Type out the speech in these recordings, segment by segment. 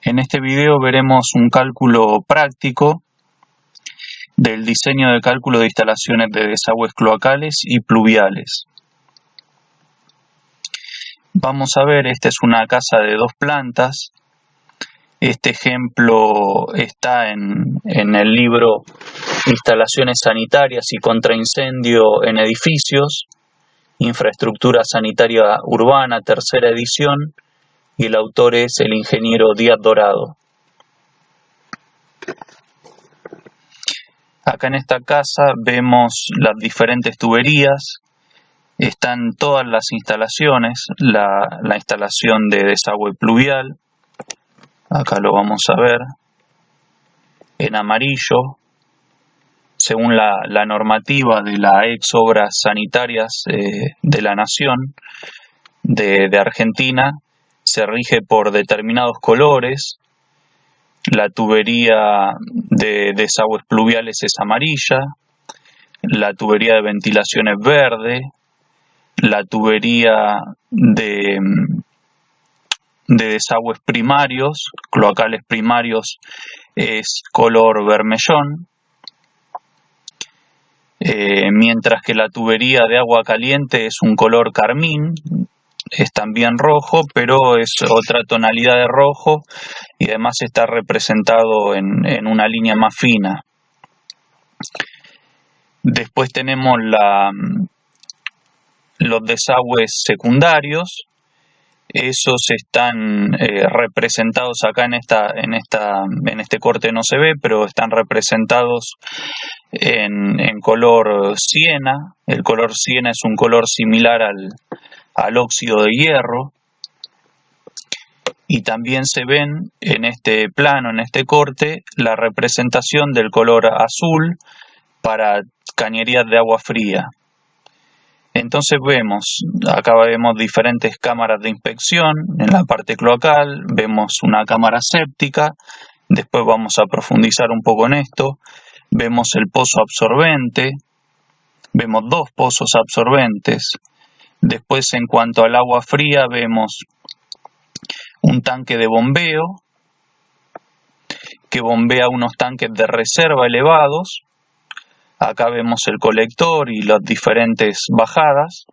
En este video veremos un cálculo práctico del diseño de cálculo de instalaciones de desagües cloacales y pluviales. Vamos a ver, esta es una casa de 2 plantas. Este ejemplo está en el libro Instalaciones sanitarias y contra incendio en edificios, Infraestructura sanitaria urbana, tercera edición, y el autor es el ingeniero Díaz Dorado. Acá en esta casa vemos las diferentes tuberías, están todas las instalaciones, la instalación de desagüe pluvial, acá lo vamos a ver, en amarillo, según la normativa de la ex Obras Sanitarias de la Nación de Argentina, se rige por determinados colores. La tubería de desagües pluviales es amarilla, la tubería de ventilación es verde, la tubería de desagües primarios, cloacales primarios, es color vermellón, mientras que la tubería de agua caliente es un color carmín, es también rojo, pero es otra tonalidad de rojo y además está representado en una línea más fina. Después tenemos los desagües secundarios. Esos están representados acá en este corte no se ve, pero están representados en color siena. El color siena es un color similar al óxido de hierro. Y también se ven en este plano, en este corte, la representación del color azul para cañerías de agua fría. Entonces acá vemos diferentes cámaras de inspección en la parte cloacal, vemos una cámara séptica, después vamos a profundizar un poco en esto, vemos el pozo absorbente, vemos 2 pozos absorbentes, después en cuanto al agua fría vemos un tanque de bombeo que bombea unos tanques de reserva elevados. Acá vemos el colector y las diferentes bajadas.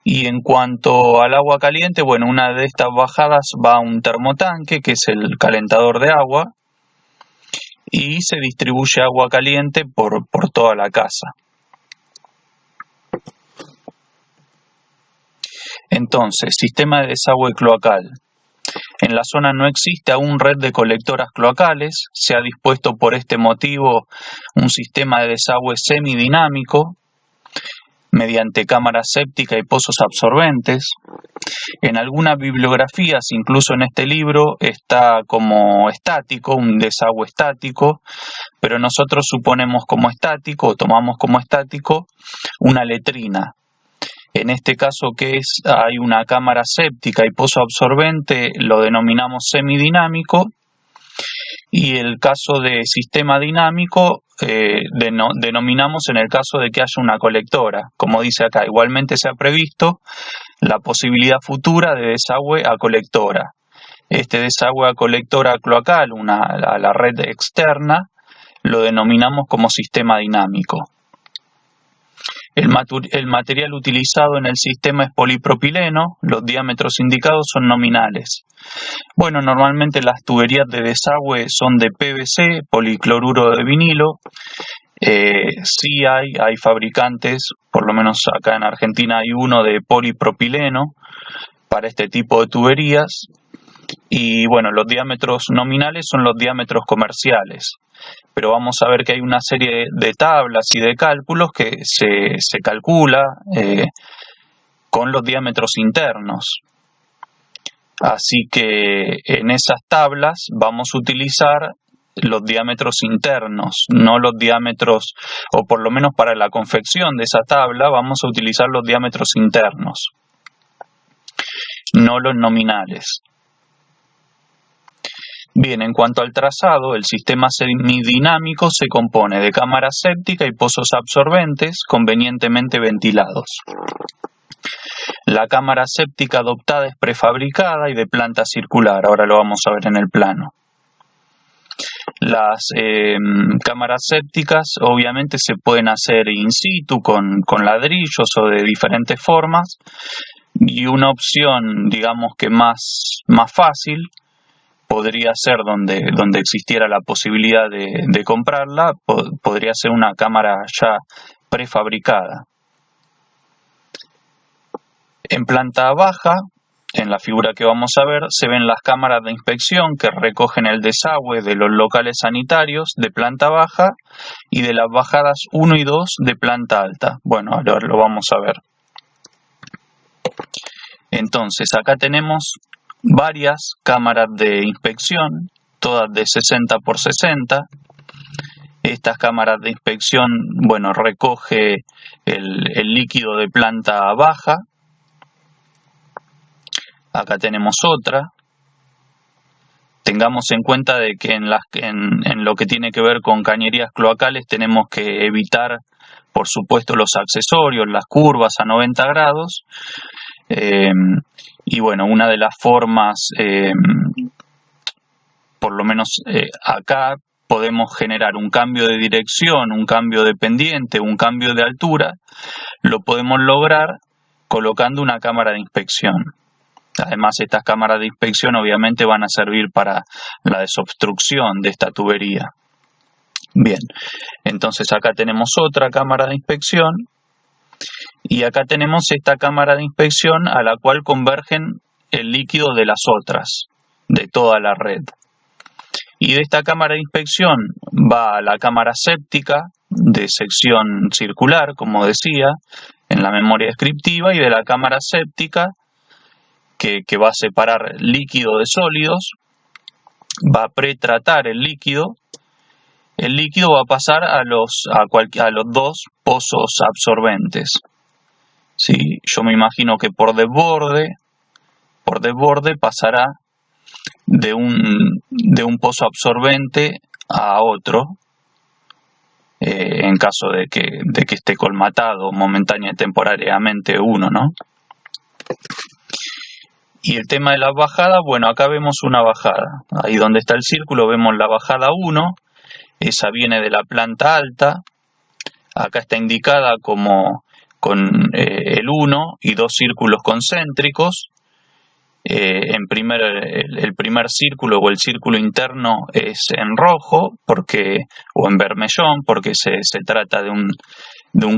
Y en cuanto al agua caliente, bueno, una de estas bajadas va a un termotanque, que es el calentador de agua, y se distribuye agua caliente por toda la casa. Entonces, sistema de desagüe cloacal. En la zona no existe aún red de colectoras cloacales, se ha dispuesto por este motivo un sistema de desagüe semidinámico mediante cámara séptica y pozos absorbentes. En algunas bibliografías, incluso en este libro, está como estático, un desagüe estático, pero nosotros suponemos como estático, o tomamos como estático, una letrina. En este caso hay una cámara séptica y pozo absorbente, lo denominamos semidinámico, y el caso de sistema dinámico denominamos en el caso de que haya una colectora. Como dice acá, igualmente se ha previsto la posibilidad futura de desagüe a colectora. Este desagüe a colectora cloacal, a la red externa, lo denominamos como sistema dinámico. El material utilizado en el sistema es polipropileno, los diámetros indicados son nominales. Bueno, normalmente las tuberías de desagüe son de PVC, policloruro de vinilo. Sí hay fabricantes, por lo menos acá en Argentina hay uno de polipropileno para este tipo de tuberías. Y bueno, los diámetros nominales son los diámetros comerciales. Pero vamos a ver que hay una serie de tablas y de cálculos que se calcula con los diámetros internos. Así que en esas tablas vamos a utilizar los diámetros internos, no los diámetros, o por lo menos para la confección de esa tabla vamos a utilizar los diámetros internos, no los nominales. Bien, en cuanto al trazado, el sistema semidinámico se compone de cámara séptica y pozos absorbentes convenientemente ventilados. La cámara séptica adoptada es prefabricada y de planta circular. Ahora lo vamos a ver en el plano. Las cámaras sépticas obviamente se pueden hacer in situ con ladrillos o de diferentes formas, y una opción, digamos que más fácil, podría ser donde existiera la posibilidad de comprarla, podría ser una cámara ya prefabricada. En planta baja, en la figura que vamos a ver, se ven las cámaras de inspección que recogen el desagüe de los locales sanitarios de planta baja y de las bajadas 1 y 2 de planta alta. Bueno, ahora lo vamos a ver. Entonces, acá tenemos varias cámaras de inspección, todas de 60 por 60. Estas cámaras de inspección, bueno, recoge el líquido de planta baja. Acá tenemos otra. Tengamos en cuenta de que en lo que tiene que ver con cañerías cloacales tenemos que evitar, por supuesto, los accesorios, las curvas a 90 grados. Y bueno, una de las formas, por lo menos acá, podemos generar un cambio de dirección, un cambio de pendiente, un cambio de altura. Lo podemos lograr colocando una cámara de inspección. Además, estas cámaras de inspección obviamente van a servir para la desobstrucción de esta tubería. Bien, entonces acá tenemos otra cámara de inspección y acá tenemos esta cámara de inspección a la cual convergen el líquido de las otras, de toda la red. Y de esta cámara de inspección va a la cámara séptica de sección circular, como decía, en la memoria descriptiva, y de la cámara séptica que va a separar líquido de sólidos, va a pretratar el líquido va a pasar a los dos pozos absorbentes. ¿Sí? Yo me imagino que por desborde pasará de un pozo absorbente a otro, en caso de que esté colmatado momentánea y temporariamente uno, ¿no? Y el tema de las bajadas, bueno, acá vemos una bajada. Ahí donde está el círculo vemos la bajada 1. Esa viene de la planta alta. Acá está indicada como con el 1 y 2 círculos concéntricos. El primer círculo o el círculo interno es en rojo o en vermellón, porque se trata de un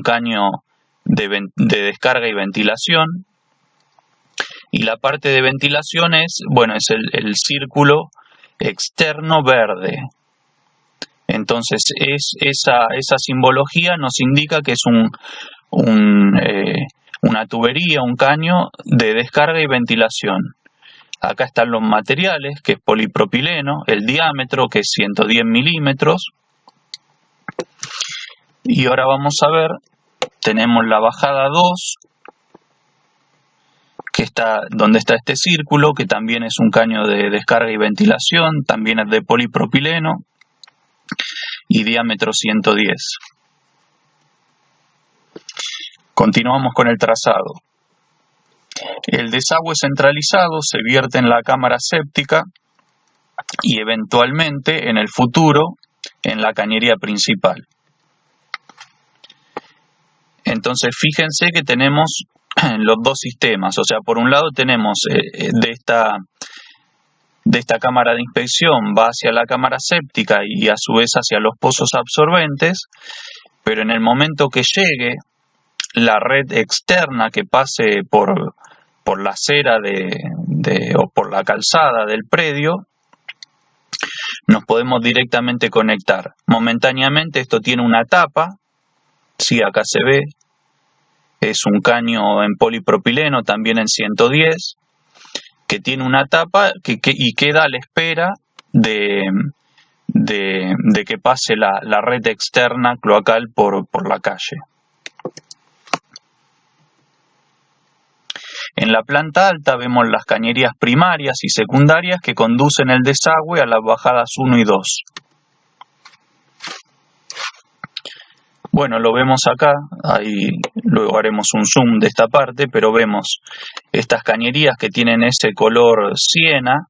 caño de descarga y ventilación. Y la parte de ventilación es el círculo externo verde. Entonces esa simbología nos indica que es una tubería, un caño de descarga y ventilación. Acá están los materiales, que es polipropileno, el diámetro, que es 110 milímetros. Y ahora vamos a ver, tenemos la bajada 2, que está donde está este círculo, que también es un caño de descarga y ventilación, también es de polipropileno y diámetro 110. Continuamos con el trazado. El desagüe centralizado se vierte en la cámara séptica y eventualmente en el futuro en la cañería principal. Entonces fíjense que tenemos los dos sistemas, o sea, por un lado tenemos de esta cámara de inspección va hacia la cámara séptica y a su vez hacia los pozos absorbentes, pero en el momento que llegue la red externa que pase por la acera o por la calzada del predio, nos podemos directamente conectar. Momentáneamente esto tiene una tapa, sí, acá se ve. Es un caño en polipropileno, también en 110, que tiene una tapa y queda a la espera de que pase la red externa cloacal por la calle. En la planta alta vemos las cañerías primarias y secundarias que conducen el desagüe a las bajadas 1 y 2. Bueno, lo vemos acá, ahí luego haremos un zoom de esta parte, pero vemos estas cañerías que tienen ese color siena,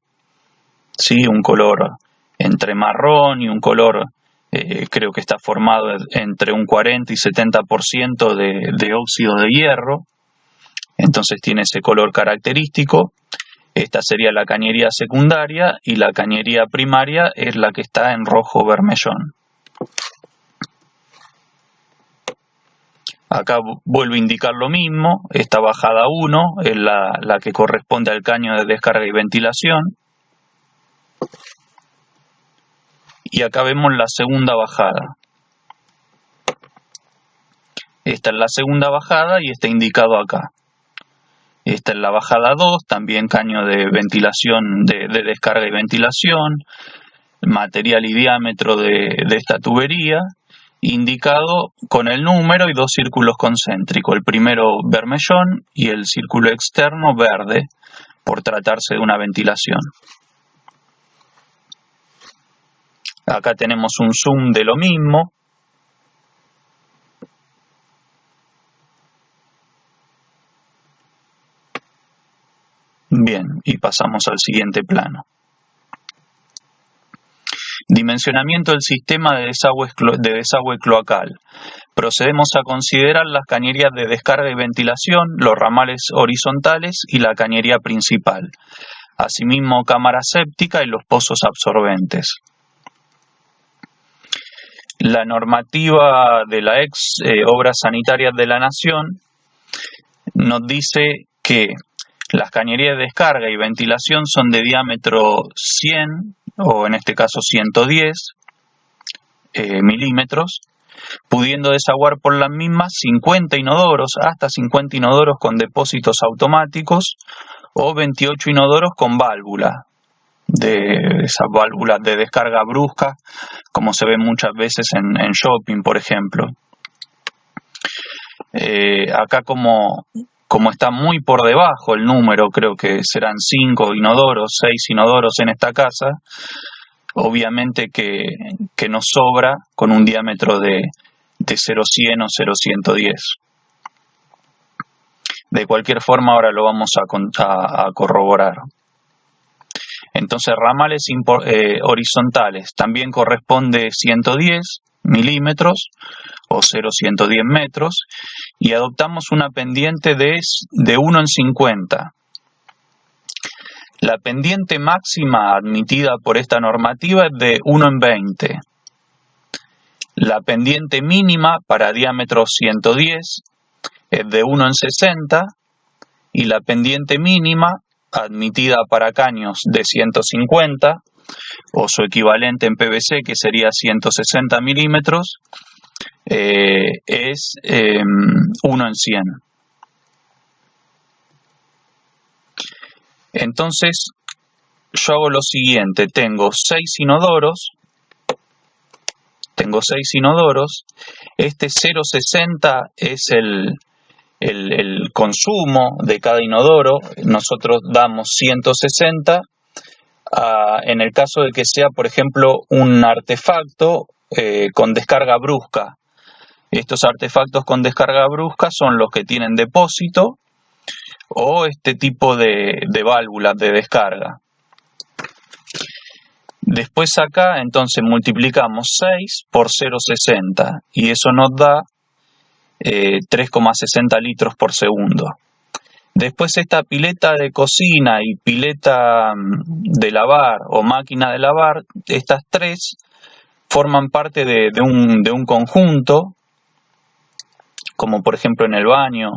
¿sí? Un color entre marrón y un color, creo que está formado entre un 40 y 70% de óxido de hierro, entonces tiene ese color característico. Esta sería la cañería secundaria y la cañería primaria es la que está en rojo vermellón. Acá vuelvo a indicar lo mismo, esta bajada 1 es la que corresponde al caño de descarga y ventilación. Y acá vemos la segunda bajada. Esta es la segunda bajada y está indicado acá. Esta es la bajada 2, también caño de ventilación, de descarga y ventilación, material y diámetro de esta tubería, indicado con el número y dos círculos concéntricos, el primero vermellón y el círculo externo verde, por tratarse de una ventilación. Acá tenemos un zoom de lo mismo. Bien, y pasamos al siguiente plano. Dimensionamiento del sistema de desagüe cloacal. Procedemos a considerar las cañerías de descarga y ventilación, los ramales horizontales y la cañería principal. Asimismo, cámara séptica y los pozos absorbentes. La normativa de la ex Obras Sanitarias de la Nación nos dice que las cañerías de descarga y ventilación son de diámetro 100 o en este caso 110 milímetros, pudiendo desaguar por las mismas 50 inodoros, hasta 50 inodoros con depósitos automáticos o 28 inodoros con válvula, de esas válvulas de descarga brusca, como se ve muchas veces en shopping, por ejemplo. Acá como está muy por debajo el número, creo que serán 5 inodoros, 6 inodoros en esta casa, obviamente que nos sobra con un diámetro de 0,100 o 0,110. De cualquier forma, ahora lo vamos a corroborar. Entonces, ramales horizontales también corresponde 110 milímetros o 0,110 metros y adoptamos una pendiente de 1 en 50. La pendiente máxima admitida por esta normativa es de 1 en 20. La pendiente mínima para diámetro 110 es de 1 en 60 y la pendiente mínima admitida para caños de 150 o su equivalente en PVC, que sería 160 milímetros, es 1 en 100. Entonces yo hago lo siguiente, tengo 6 inodoros, este 0,60 es el consumo de cada inodoro, nosotros damos 160, en el caso de que sea, por ejemplo, un artefacto con descarga brusca. Estos artefactos con descarga brusca son los que tienen depósito o este tipo de válvulas de descarga. Después acá entonces multiplicamos 6 por 0,60 y eso nos da 3,60 litros por segundo. Después esta pileta de cocina y pileta de lavar o máquina de lavar, estas tres forman parte de un conjunto, como por ejemplo en el baño,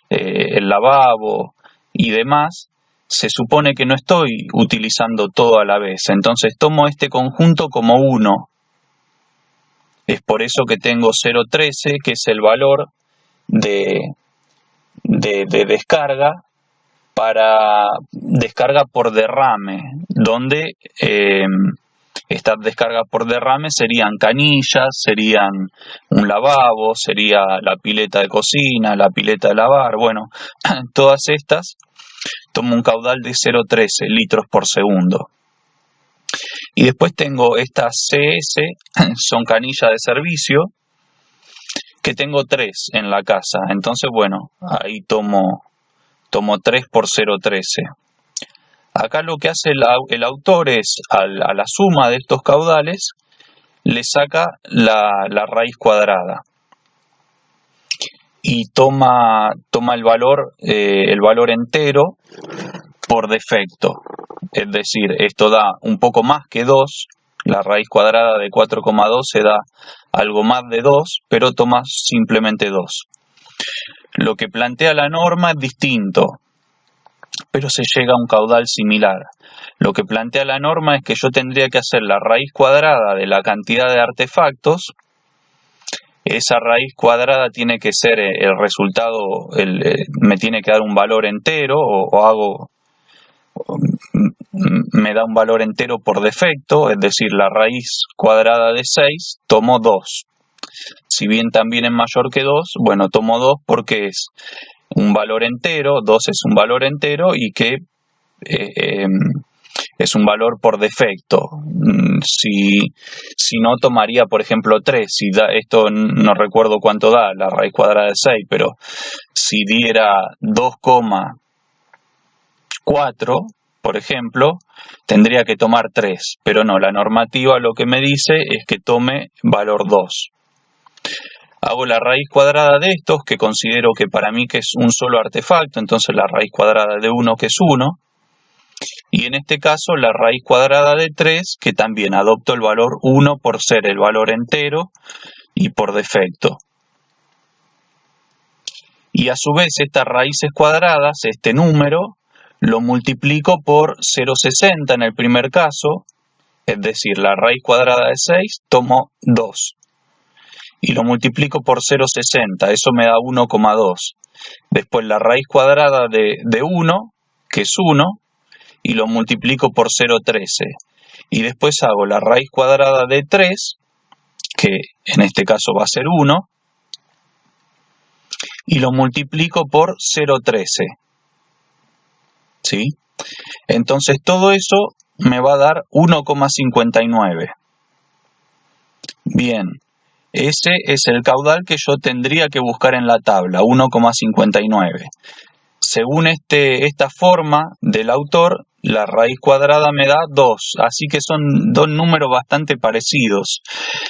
el lavabo y demás. Se supone que no estoy utilizando todo a la vez, entonces tomo este conjunto como 1. Es por eso que tengo 0,13, que es el valor de descarga para descarga por derrame, donde estas descargas por derrame serían canillas, serían un lavabo, sería la pileta de cocina, la pileta de lavar, bueno, todas estas tomo un caudal de 0,13 litros por segundo. Y después tengo estas CS, son canillas de servicio, que tengo 3 en la casa. Entonces, bueno, ahí tomo 3 por 0,13. Acá lo que hace el autor es, a la suma de estos caudales, le saca la raíz cuadrada y toma el valor entero por defecto. Es decir, esto da un poco más que 2, la raíz cuadrada de 4,12 da algo más de 2, pero toma simplemente 2. Lo que plantea la norma es distinto, pero se llega a un caudal similar. Lo que plantea la norma es que yo tendría que hacer la raíz cuadrada de la cantidad de artefactos. Esa raíz cuadrada tiene que ser el resultado, me tiene que dar un valor entero, me da un valor entero por defecto, es decir, la raíz cuadrada de 6, tomo 2. Si bien también es mayor que 2, bueno, tomo 2 porque es un valor entero, 2 es un valor entero y que es un valor por defecto. Si no, tomaría, por ejemplo, 3. Esto no recuerdo cuánto da la raíz cuadrada de 6, pero si diera 2,4, por ejemplo, tendría que tomar 3. Pero no, la normativa lo que me dice es que tome valor 2. Hago la raíz cuadrada de estos, que considero que para mí que es un solo artefacto, entonces la raíz cuadrada de 1, que es 1. Y en este caso la raíz cuadrada de 3, que también adopto el valor 1 por ser el valor entero y por defecto. Y a su vez estas raíces cuadradas, este número, lo multiplico por 0,60 en el primer caso, es decir, la raíz cuadrada de 6, tomo 2. Y lo multiplico por 0,60, eso me da 1,2. Después la raíz cuadrada de 1, que es 1, y lo multiplico por 0,13. Y después hago la raíz cuadrada de 3, que en este caso va a ser 1, y lo multiplico por 0,13. ¿Sí? Entonces todo eso me va a dar 1,59. Bien, ese es el caudal que yo tendría que buscar en la tabla, 1,59. Según esta forma del autor, la raíz cuadrada me da 2, así que son dos números bastante parecidos.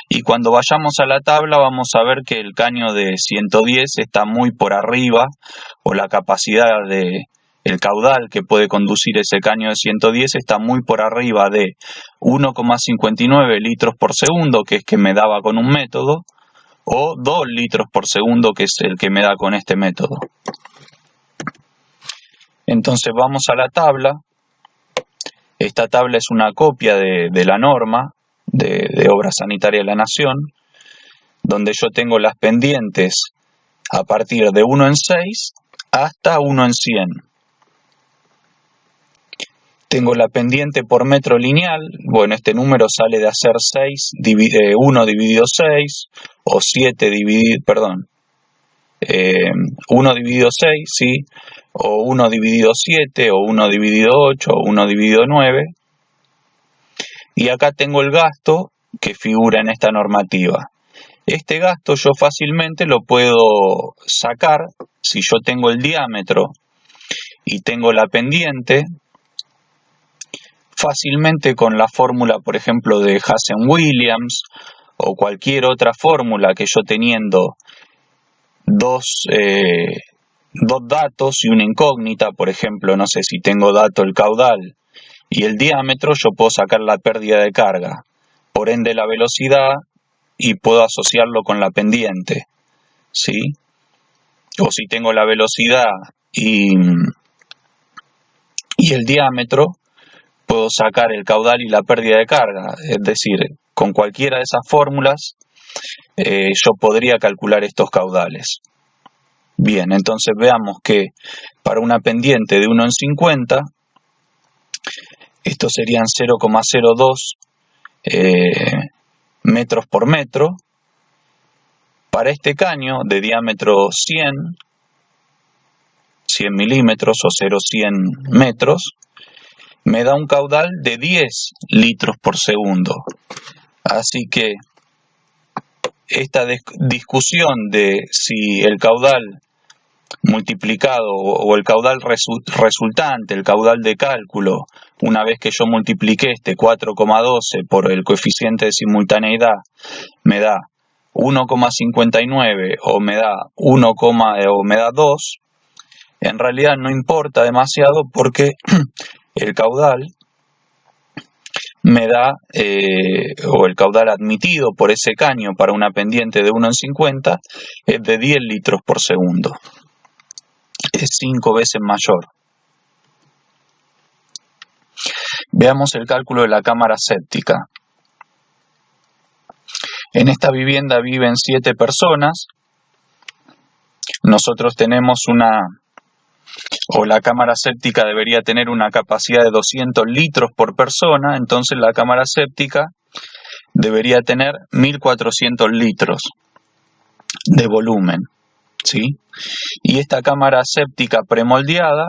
Y cuando vayamos a la tabla vamos a ver que el caño de 110 está muy por arriba, o la capacidad el caudal que puede conducir ese caño de 110 está muy por arriba de 1,59 litros por segundo, que es que me daba con un método, o 2 litros por segundo, que es el que me da con este método. Entonces vamos a la tabla. Esta tabla es una copia de la norma de Obra Sanitaria de la Nación, donde yo tengo las pendientes a partir de 1 en 6 hasta 1 en 100. Tengo la pendiente por metro lineal. Bueno, este número sale de hacer 1 dividido 6, o 1 dividido 6, ¿sí? O 1 dividido 7, o 1 dividido 8, o 1 dividido 9. Y acá tengo el gasto que figura en esta normativa. Este gasto yo fácilmente lo puedo sacar si yo tengo el diámetro y tengo la pendiente, fácilmente con la fórmula, por ejemplo, de Hazen-Williams, o cualquier otra fórmula que yo teniendo dos datos y una incógnita, por ejemplo, no sé si tengo dato el caudal y el diámetro, yo puedo sacar la pérdida de carga, por ende la velocidad, y puedo asociarlo con la pendiente, ¿sí? O si tengo la velocidad y el diámetro, puedo sacar el caudal y la pérdida de carga. Es decir, con cualquiera de esas fórmulas yo podría calcular estos caudales. Bien, entonces veamos que para una pendiente de 1 en 50, estos serían 0,02 metros por metro. Para este caño de diámetro 100 milímetros o 0,100 metros, me da un caudal de 10 litros por segundo. Así que esta discusión de si el caudal multiplicado o el caudal resultante, el caudal de cálculo, una vez que yo multipliqué este 4,12 por el coeficiente de simultaneidad, me da 1,59 o me da 2, en realidad no importa demasiado porque el caudal me da, o el caudal admitido por ese caño para una pendiente de 1 en 50 es de 10 litros por segundo. Es 5 veces mayor. Veamos el cálculo de la cámara séptica. En esta vivienda viven 7 personas. Nosotros tenemos la cámara séptica debería tener una capacidad de 200 litros por persona, entonces la cámara séptica debería tener 1400 litros de volumen, ¿sí? Y esta cámara séptica premoldeada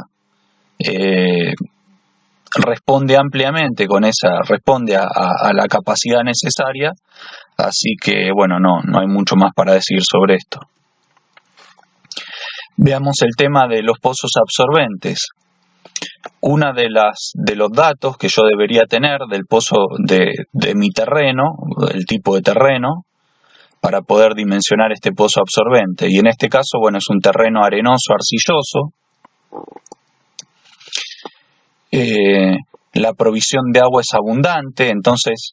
responde ampliamente responde a la capacidad necesaria, así que bueno, no hay mucho más para decir sobre esto. Veamos el tema de los pozos absorbentes. Una de los datos que yo debería tener del pozo de mi terreno, el tipo de terreno, para poder dimensionar este pozo absorbente. Y en este caso, bueno, es un terreno arenoso, arcilloso. La provisión de agua es abundante, entonces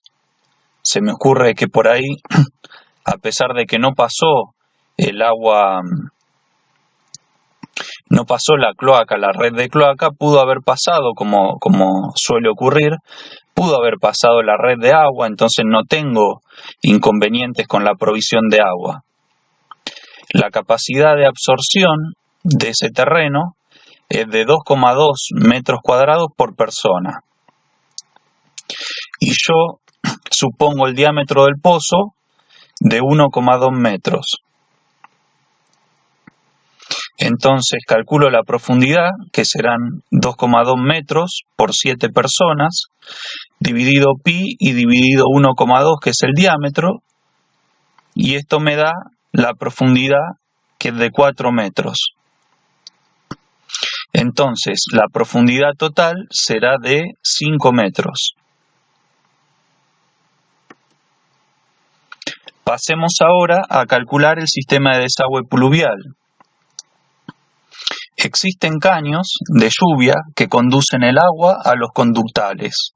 se me ocurre que por ahí, a pesar de que no pasó el agua, no pasó la cloaca, la red de cloaca, pudo haber pasado, como suele ocurrir, pudo haber pasado la red de agua, entonces no tengo inconvenientes con la provisión de agua. La capacidad de absorción de ese terreno es de 2,2 metros cuadrados por persona. Y yo supongo el diámetro del pozo de 1,2 metros. Entonces calculo la profundidad, que serán 2,2 metros por 7 personas, dividido pi y dividido 1,2, que es el diámetro, y esto me da la profundidad, que es de 4 metros. Entonces la profundidad total será de 5 metros. Pasemos ahora a calcular el sistema de desagüe pluvial. Existen caños de lluvia que conducen el agua a los conductales,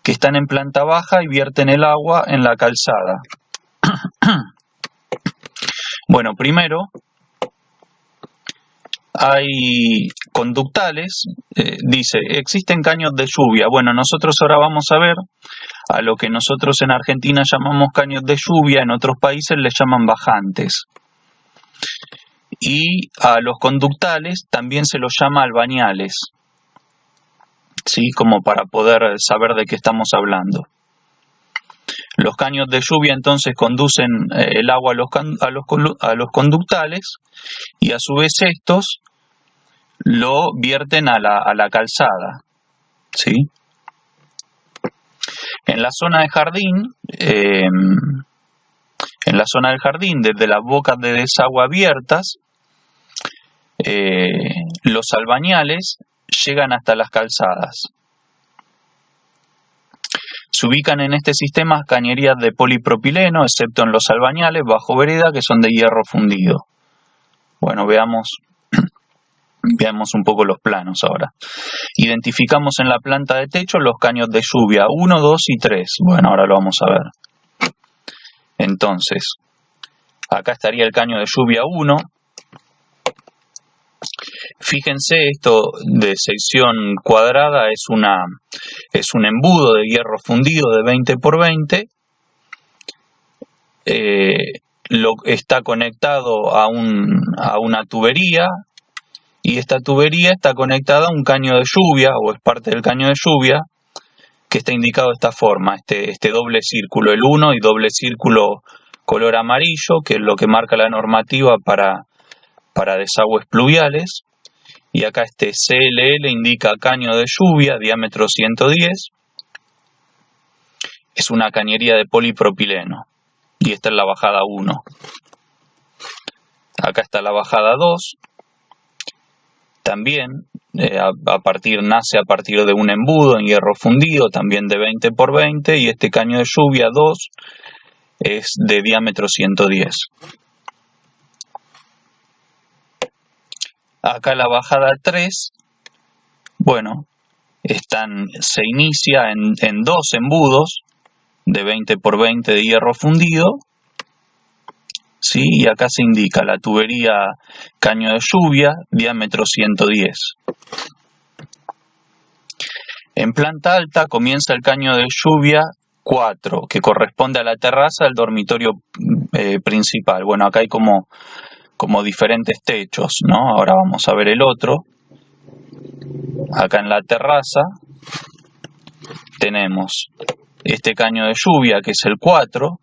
que están en planta baja y vierten el agua en la calzada. Bueno, primero hay conductales, dice, existen caños de lluvia. Bueno, nosotros ahora vamos a ver a lo que nosotros en Argentina llamamos caños de lluvia, en otros países les llaman bajantes. Y a los conductales también se los llama albañales, ¿sí? Como para poder saber de qué estamos hablando. Los caños de lluvia entonces conducen el agua a los conductales y a su vez estos lo vierten a la calzada, ¿sí? En la zona de jardín, desde las bocas de desagüe abiertas, los albañales llegan hasta las calzadas. Se ubican en este sistema cañerías de polipropileno, excepto en los albañales bajo vereda, que son de hierro fundido. Bueno, veamos un poco los planos ahora. Identificamos en la planta de techo los caños de lluvia 1, 2 y 3. Bueno, ahora lo vamos a ver. Entonces, acá estaría el caño de lluvia 1. Fíjense, esto de sección cuadrada es un embudo de hierro fundido de 20 por 20. Está conectado a una tubería, y esta tubería está conectada a un caño de lluvia, o es parte del caño de lluvia, que está indicado de esta forma, este doble círculo, el 1 y doble círculo color amarillo, que es lo que marca la normativa para desagües pluviales. Y acá este CLL indica caño de lluvia, diámetro 110. Es una cañería de polipropileno. y esta es la bajada 1. Acá está la bajada 2. También nace a partir de un embudo en hierro fundido, también de 20 por 20, y este caño de lluvia 2 es de diámetro 110. Acá la bajada 3, bueno, se inicia en dos embudos de 20 por 20 de hierro fundido, ¿sí? Y acá se indica la tubería caño de lluvia, diámetro 110. En planta alta comienza el caño de lluvia 4, que corresponde a la terraza del dormitorio principal. Bueno, acá hay como diferentes techos, ¿no? Ahora vamos a ver el otro. Acá en la terraza tenemos este caño de lluvia, que es el 4,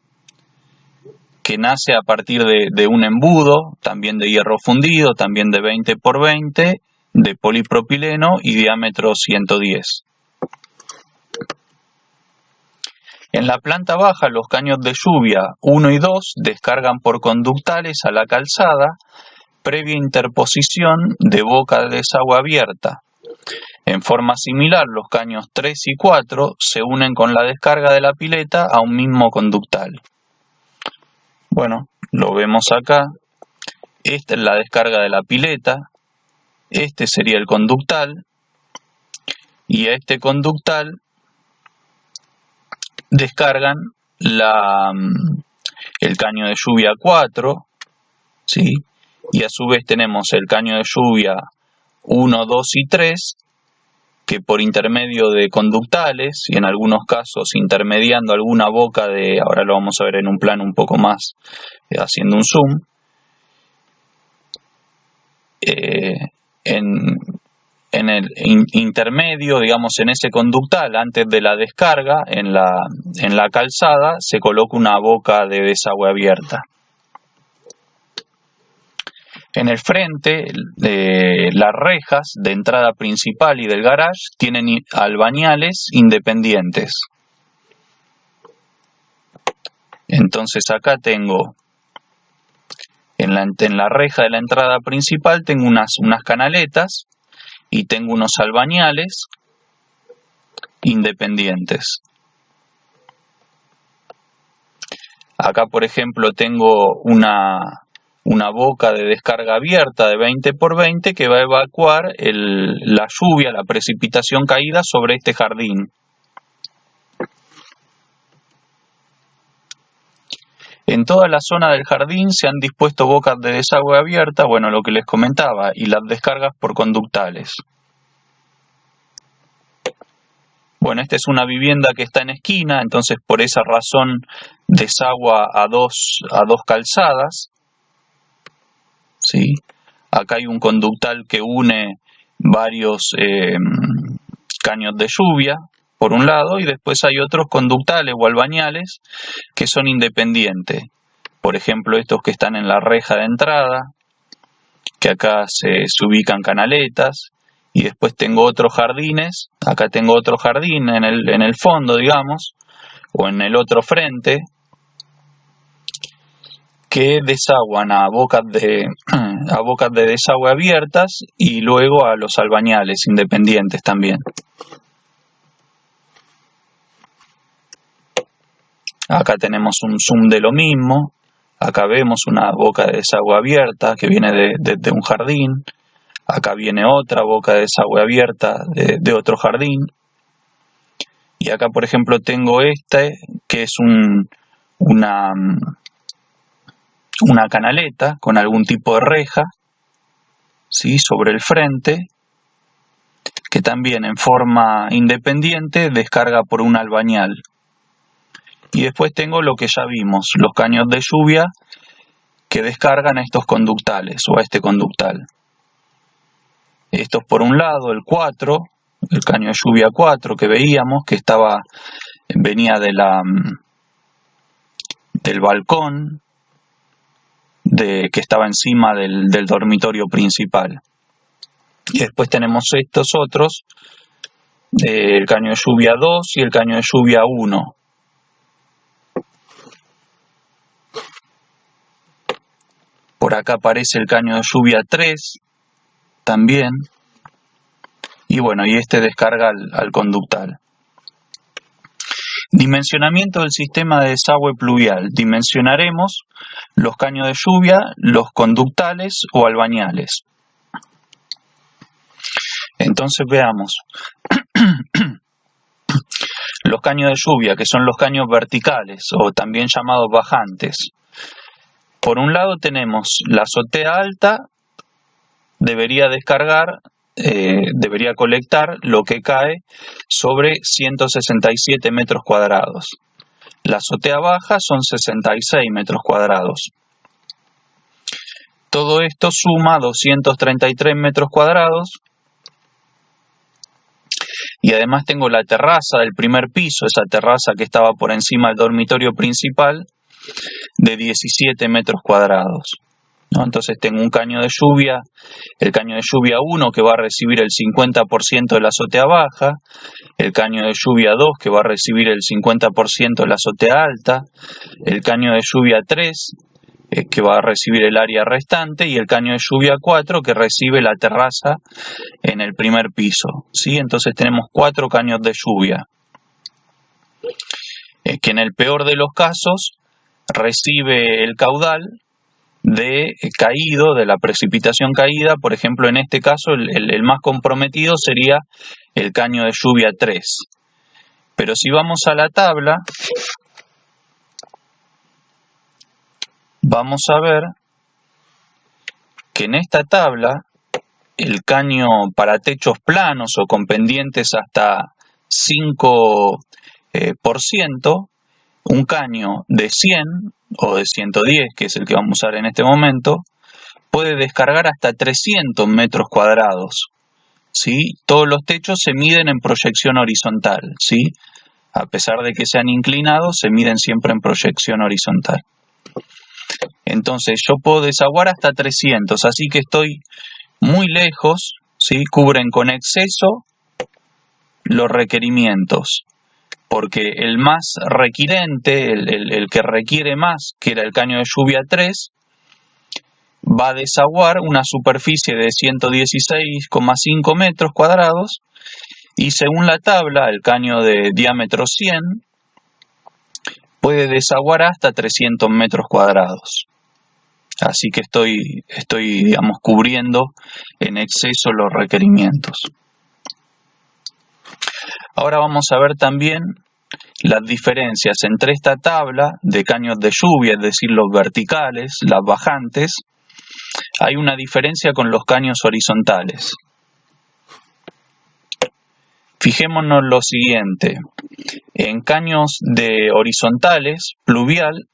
que nace a partir de un embudo, también de hierro fundido, también de 20 por 20, de polipropileno y diámetro 110. En la planta baja, los caños de lluvia 1 y 2 descargan por conductales a la calzada, previa interposición de boca de desagüe abierta. En forma similar, los caños 3 y 4 se unen con la descarga de la pileta a un mismo conductal. Bueno, lo vemos acá. Esta es la descarga de la pileta. Este sería el conductal. Y a este conductal descargan el caño de lluvia 4, ¿sí? Y a su vez tenemos el caño de lluvia 1, 2 y 3, que por intermedio de conductales y en algunos casos intermediando alguna boca ahora lo vamos a ver en un plano un poco más, haciendo un zoom, en el intermedio, digamos en ese conductal, antes de la descarga, en la calzada, se coloca una boca de desagüe abierta. En el frente, las rejas de entrada principal y del garage tienen albañales independientes. Entonces acá tengo, en la reja de la entrada principal, tengo unas canaletas y tengo unos albañales independientes. Acá, por ejemplo, tengo una boca de descarga abierta de 20 por 20 que va a evacuar la lluvia, la precipitación caída sobre este jardín. En toda la zona del jardín se han dispuesto bocas de desagüe abierta, bueno, lo que les comentaba, y las descargas por conductales. Bueno, esta es una vivienda que está en esquina, entonces por esa razón desagua a dos calzadas. ¿Sí? Acá hay un conductal que une varios caños de lluvia, por un lado, y después hay otros conductales o albañales que son independientes. Por ejemplo, estos que están en la reja de entrada, que acá se ubican canaletas, y después tengo otros jardines. Acá tengo otro jardín en el fondo, digamos, o en el otro frente, que desaguan a bocas de desagüe abiertas y luego a los albañales independientes también. Acá tenemos un zoom de lo mismo. Acá vemos una boca de desagüe abierta que viene de un jardín. Acá viene otra boca de desagüe abierta de otro jardín. Y acá, por ejemplo, tengo que es una canaleta con algún tipo de reja, ¿sí? Sobre el frente, que también en forma independiente descarga por un albañal. Y después tengo lo que ya vimos, los caños de lluvia que descargan a estos conductales o a este conductal. Estos por un lado, el 4, el caño de lluvia 4 que veíamos, que venía del balcón que estaba encima del dormitorio principal. Y después tenemos estos otros, el caño de lluvia 2 y el caño de lluvia 1. Por acá aparece el caño de lluvia 3 también. Y bueno, y este descarga al conductal. Dimensionamiento del sistema de desagüe pluvial. Dimensionaremos los caños de lluvia, los conductales o albañales. Entonces veamos. Los caños de lluvia, que son los caños verticales o también llamados bajantes. Por un lado tenemos la azotea alta, debería colectar lo que cae sobre 167 metros cuadrados. La azotea baja son 66 metros cuadrados. Todo esto suma 233 metros cuadrados. Y además tengo la terraza del primer piso, esa terraza que estaba por encima del dormitorio principal, de 17 metros cuadrados. ¿No? Entonces tengo un caño de lluvia, el caño de lluvia 1 que va a recibir el 50% de la azotea baja, el caño de lluvia 2 que va a recibir el 50% de la azotea alta, el caño de lluvia 3 que va a recibir el área restante y el caño de lluvia 4 que recibe la terraza en el primer piso. ¿Sí? Entonces tenemos 4 caños de lluvia que en el peor de los casos recibe el caudal de la precipitación caída. Por ejemplo, en este caso el más comprometido sería el caño de lluvia 3. Pero si vamos a la tabla, vamos a ver que en esta tabla el caño para techos planos o con pendientes hasta 5%, un caño de 100 o de 110, que es el que vamos a usar en este momento, puede descargar hasta 300 metros cuadrados. ¿Sí? Todos los techos se miden en proyección horizontal, ¿sí? A pesar de que sean inclinados, se miden siempre en proyección horizontal. Entonces yo puedo desaguar hasta 300, así que estoy muy lejos, ¿sí? Cubren con exceso los requerimientos, porque el más requirente, el que requiere más, que era el caño de lluvia 3, va a desaguar una superficie de 116,5 metros cuadrados y según la tabla, el caño de diámetro 100 puede desaguar hasta 300 metros cuadrados. Así que estoy, digamos, cubriendo en exceso los requerimientos. Ahora vamos a ver también las diferencias entre esta tabla de caños de lluvia, es decir, los verticales, las bajantes. Hay una diferencia con los caños horizontales. Fijémonos lo siguiente. En caños de horizontales, pluvial,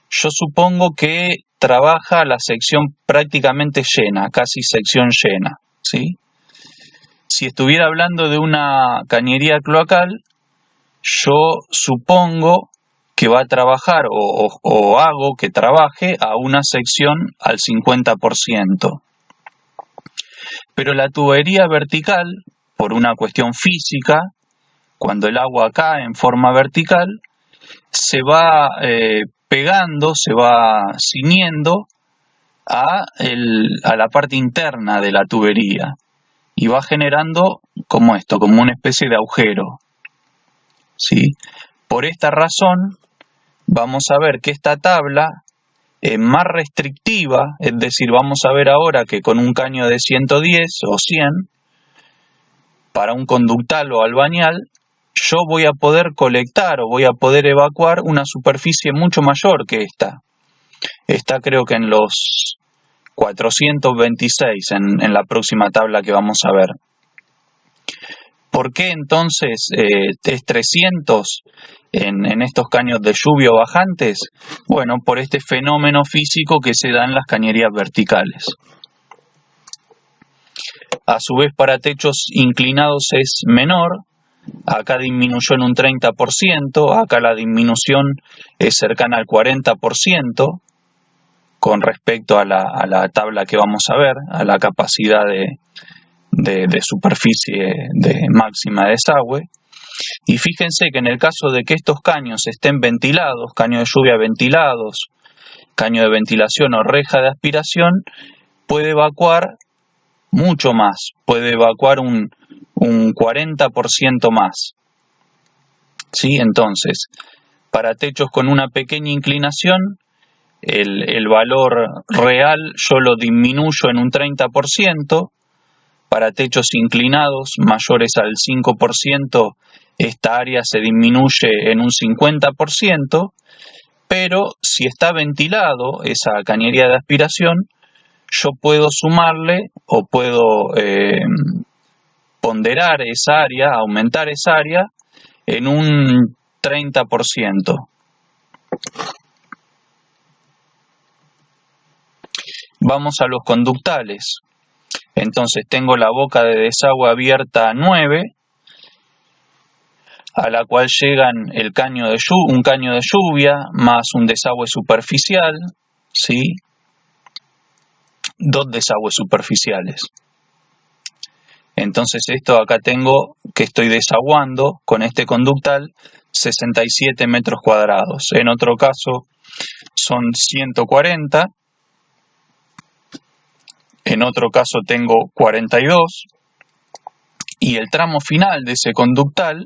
yo supongo que trabaja la sección prácticamente llena, casi sección llena, ¿sí? Si estuviera hablando de una cañería cloacal, yo supongo que va a trabajar o hago que trabaje a una sección al 50%. Pero la tubería vertical, por una cuestión física, cuando el agua cae en forma vertical, se va pegando, se va ciñendo a la parte interna de la tubería y va generando como una especie de agujero, ¿sí? Por esta razón vamos a ver que esta tabla es más restrictiva, es decir, vamos a ver ahora que con un caño de 110 o 100 para un conductal o albañal, yo voy a poder colectar o voy a poder evacuar una superficie mucho mayor que esta. Está creo que en los 426 en la próxima tabla que vamos a ver. ¿Por qué entonces es 300 en estos caños de lluvia o bajantes? Bueno, por este fenómeno físico que se da en las cañerías verticales. A su vez, para techos inclinados es menor. Acá disminuyó en un 30%, acá la disminución es cercana al 40% con respecto a la tabla que vamos a ver, a la capacidad de superficie máxima de desagüe. Y fíjense que en el caso de que estos caños estén ventilados, caños de lluvia ventilados, caño de ventilación o reja de aspiración, puede evacuar mucho más, puede evacuar un 40% más. ¿Sí? Entonces, para techos con una pequeña inclinación, el valor real yo lo disminuyo en un 30%. Para techos inclinados mayores al 5%, esta área se disminuye en un 50%, pero si está ventilado esa cañería de aspiración, yo puedo sumarle o puedo ponderar esa área, aumentar esa área en un 30%. Vamos a los conductales. Entonces tengo la boca de desagüe abierta 9, a la cual llegan un caño de lluvia más un desagüe superficial, ¿sí? 2 desagües superficiales. Entonces esto acá tengo que estoy desaguando con este conductal 67 metros cuadrados. En otro caso son 140. En otro caso tengo 42. Y el tramo final de ese conductal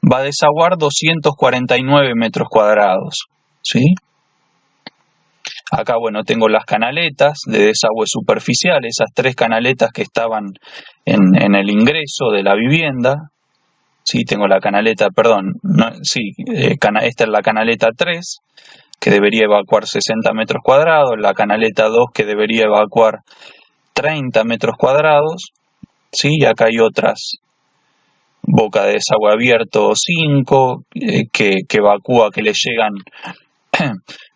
va a desaguar 249 metros cuadrados. ¿Sí? Acá, bueno, tengo las canaletas de desagüe superficial, esas 3 canaletas que estaban en el ingreso de la vivienda. Sí, tengo la canaleta, perdón, esta es la canaleta 3, que debería evacuar 60 metros cuadrados, la canaleta 2, que debería evacuar 30 metros cuadrados. Sí, y acá hay otras, boca de desagüe abierto 5, que evacúa, que le llegan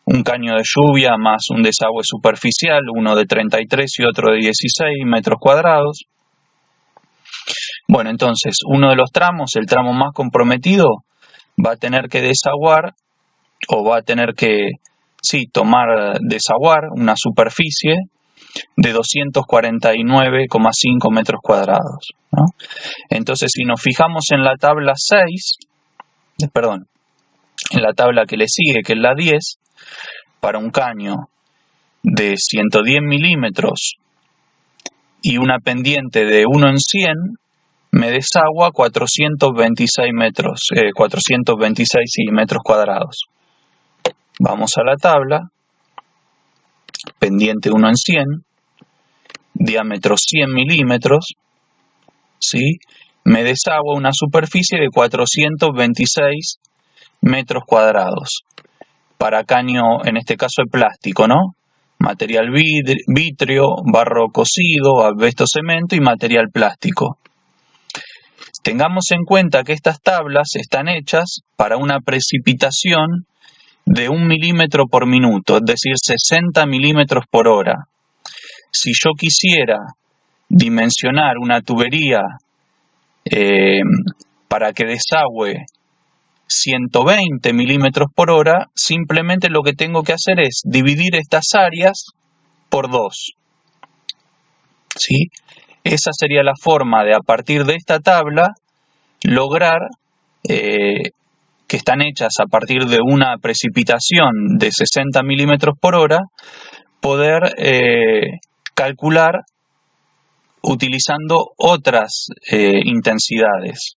un caño de lluvia más un desagüe superficial, uno de 33 y otro de 16 metros cuadrados. Bueno, entonces, uno de los tramos, el tramo más comprometido, va a tener que desaguar, o va a tener que, desaguar una superficie de 249,5 metros cuadrados, ¿no? Entonces, si nos fijamos en la tabla 6, en la tabla que le sigue, que es la 10, para un caño de 110 milímetros y una pendiente de 1 en 100, me desagua 426 metros cuadrados. Vamos a la tabla, pendiente 1 en 100, diámetro 100 milímetros, ¿sí? Me desagua una superficie de 426 metros cuadrados. Para caño, en este caso de plástico, ¿no? Material vitrio, barro cocido, asbesto cemento y material plástico. Tengamos en cuenta que estas tablas están hechas para una precipitación de 1 milímetro por minuto, es decir, 60 milímetros por hora. Si yo quisiera dimensionar una tubería para que desagüe 120 milímetros por hora, simplemente lo que tengo que hacer es dividir estas áreas por 2. ¿Sí? Esa sería la forma de, a partir de esta tabla, lograr que están hechas a partir de una precipitación de 60 milímetros por hora, poder calcular utilizando otras intensidades.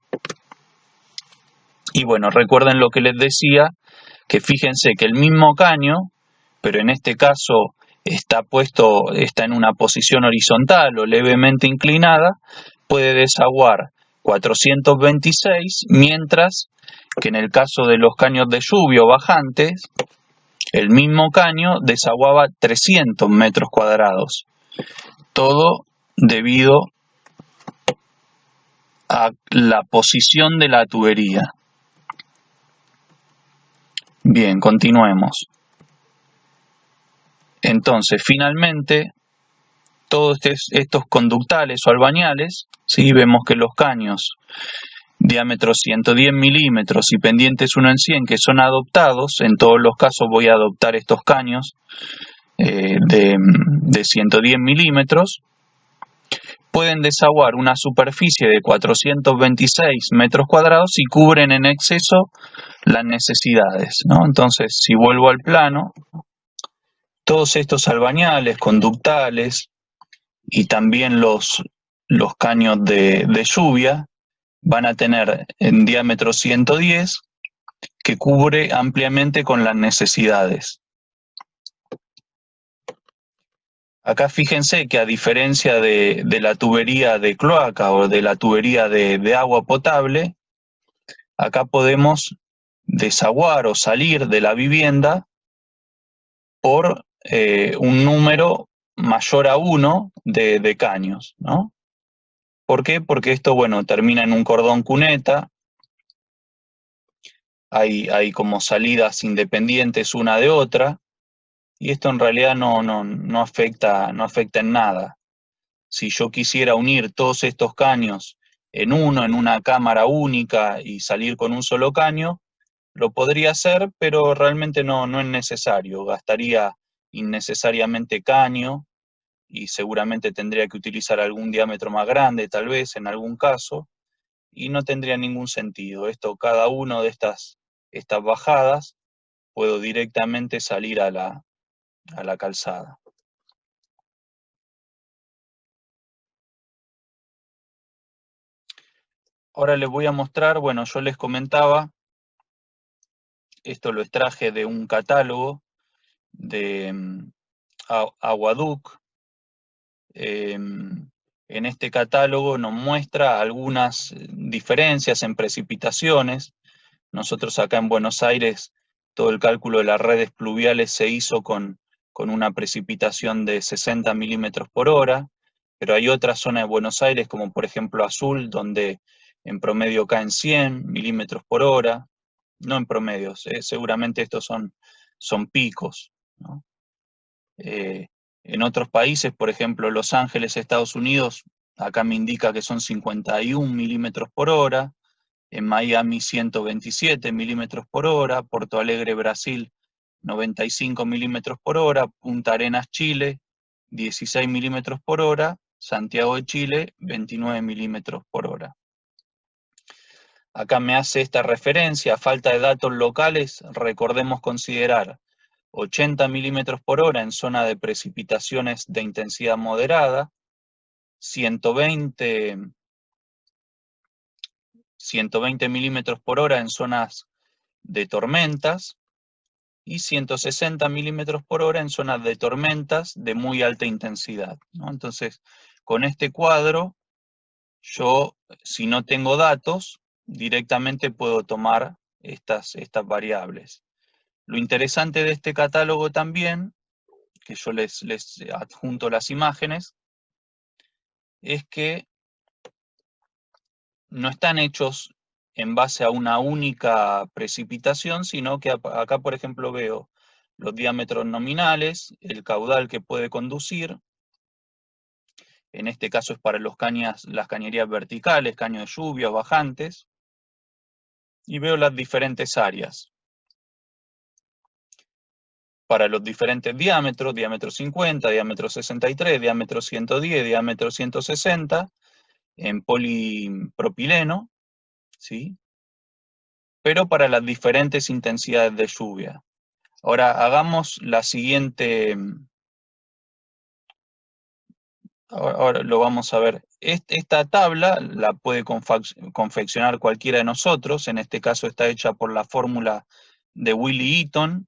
Y bueno, recuerden lo que les decía, que fíjense que el mismo caño, pero en este caso está en una posición horizontal o levemente inclinada, puede desaguar 426, mientras que en el caso de los caños de lluvia o bajantes, el mismo caño desaguaba 300 metros cuadrados. Todo debido a la posición de la tubería. Bien, continuemos. Entonces, finalmente, todos estos conductales o albañales, ¿sí? Vemos que los caños diámetro 110 milímetros y pendientes 1 en 100, que son adoptados, en todos los casos voy a adoptar estos caños de 110 milímetros, pueden desaguar una superficie de 426 metros cuadrados y cubren en exceso las necesidades, ¿no? Entonces, si vuelvo al plano, Todos estos albañales, conductales y también los caños de lluvia van a tener en diámetro 110 que cubre ampliamente con las necesidades. Acá fíjense que a diferencia de la tubería de cloaca o de la tubería de agua potable, acá podemos desaguar o salir de la vivienda por un número mayor a 1 de caños, ¿no? ¿Por qué? Porque esto, bueno, termina en un cordón cuneta, hay como salidas independientes una de otra, y esto en realidad no afecta en nada. Si yo quisiera unir todos estos caños en una cámara única y salir con un solo caño, lo podría hacer, pero realmente no es necesario. Gastaría innecesariamente caño y seguramente tendría que utilizar algún diámetro más grande, tal vez en algún caso, y no tendría ningún sentido. Cada uno de estas bajadas, puedo directamente salir a la calzada. Ahora les voy a mostrar, bueno, yo les comentaba, esto lo extraje de un catálogo de Aquaduct. En este catálogo nos muestra algunas diferencias en precipitaciones. Nosotros acá en Buenos Aires, todo el cálculo de las redes pluviales se hizo con una precipitación de 60 milímetros por hora, pero hay otras zonas de Buenos Aires, como por ejemplo Azul, donde en promedio caen 100 milímetros por hora, no en promedio, seguramente estos son picos, ¿no? En otros países, por ejemplo Los Ángeles, Estados Unidos, acá me indica que son 51 milímetros por hora, en Miami 127 milímetros por hora, Porto Alegre, Brasil 95 milímetros por hora, Punta Arenas, Chile 16 milímetros por hora, Santiago de Chile 29 milímetros por hora. Acá me hace esta referencia, a falta de datos locales, recordemos considerar 80 milímetros por hora en zona de precipitaciones de intensidad moderada, 120 milímetros por hora en zonas de tormentas y 160 milímetros por hora en zonas de tormentas de muy alta intensidad, ¿no? Entonces, con este cuadro, yo, si no tengo datos, directamente puedo tomar estas variables. Lo interesante de este catálogo también, que yo les adjunto las imágenes, es que no están hechos en base a una única precipitación, sino que acá, por ejemplo, veo los diámetros nominales, el caudal que puede conducir, en este caso es para las cañerías verticales, caños de lluvia, bajantes, y veo las diferentes áreas. Para los diferentes diámetros, diámetro 50, diámetro 63, diámetro 110, diámetro 160, en polipropileno, ¿sí? Pero para las diferentes intensidades de lluvia. Ahora hagamos la siguiente, ahora lo vamos a ver. Esta tabla la puede confeccionar cualquiera de nosotros, en este caso está hecha por la fórmula de Willy Eaton,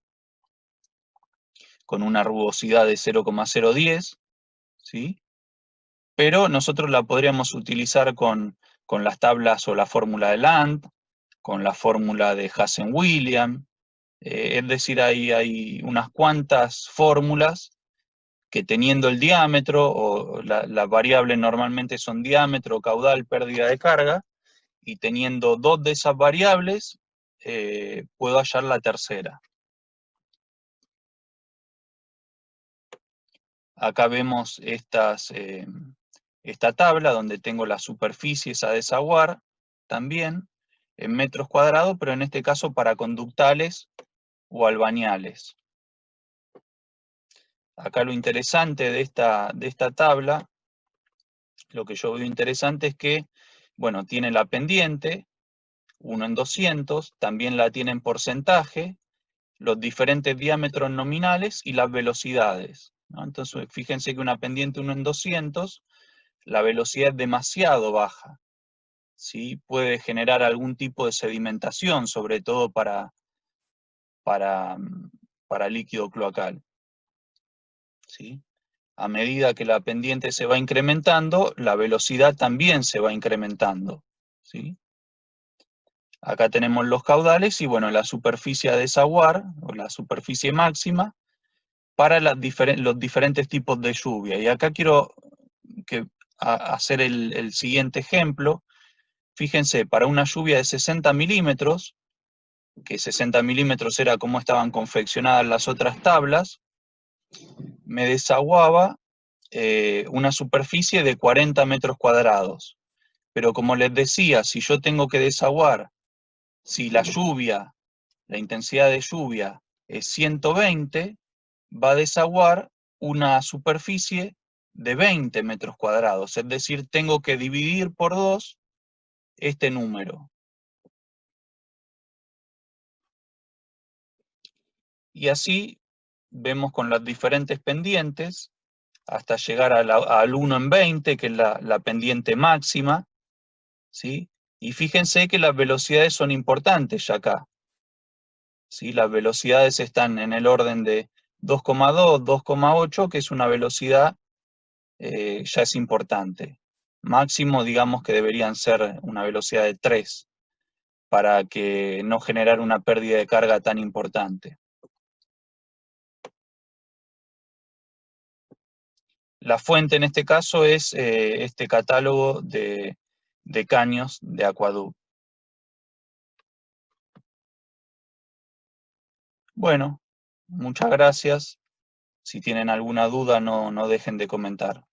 con una rugosidad de 0,010, ¿sí? Pero nosotros la podríamos utilizar con las tablas o la fórmula de Land, con la fórmula de Hazen-Williams, es decir, hay unas cuantas fórmulas que teniendo el diámetro, o las variables normalmente son diámetro, caudal, pérdida de carga, y teniendo dos de esas variables, puedo hallar la tercera. Acá vemos esta tabla donde tengo las superficies a desaguar también en metros cuadrados, pero en este caso para conductales o albañales. Acá lo interesante de esta tabla, lo que yo veo interesante es que, bueno, tiene la pendiente, 1 en 200, también la tiene en porcentaje, los diferentes diámetros nominales y las velocidades, ¿no? Entonces, fíjense que una pendiente 1 en 200, la velocidad es demasiado baja, ¿sí? Puede generar algún tipo de sedimentación, sobre todo para, para líquido cloacal, ¿sí? A medida que la pendiente se va incrementando, la velocidad también se va incrementando, ¿sí? Acá tenemos los caudales y bueno, la superficie a desaguar, o la superficie máxima, para los diferentes tipos de lluvia. Y acá quiero hacer el siguiente ejemplo. Fíjense, para una lluvia de 60 milímetros, que 60 milímetros era como estaban confeccionadas las otras tablas, me desaguaba una superficie de 40 metros cuadrados. Pero como les decía, si yo tengo que desaguar, si la intensidad de lluvia es 120, va a desaguar una superficie de 20 metros cuadrados. Es decir, tengo que dividir por 2 este número. Y así vemos con las diferentes pendientes hasta llegar al 1 en 20, que es la pendiente máxima, ¿sí? Y fíjense que las velocidades son importantes ya acá, ¿sí? Las velocidades están en el orden de 2,2, 2,8, que es una velocidad ya es importante. Máximo, digamos que deberían ser una velocidad de 3 para que no generar una pérdida de carga tan importante. La fuente en este caso es este catálogo de caños de Aquaduct. Bueno, muchas gracias. Si tienen alguna duda, no dejen de comentar.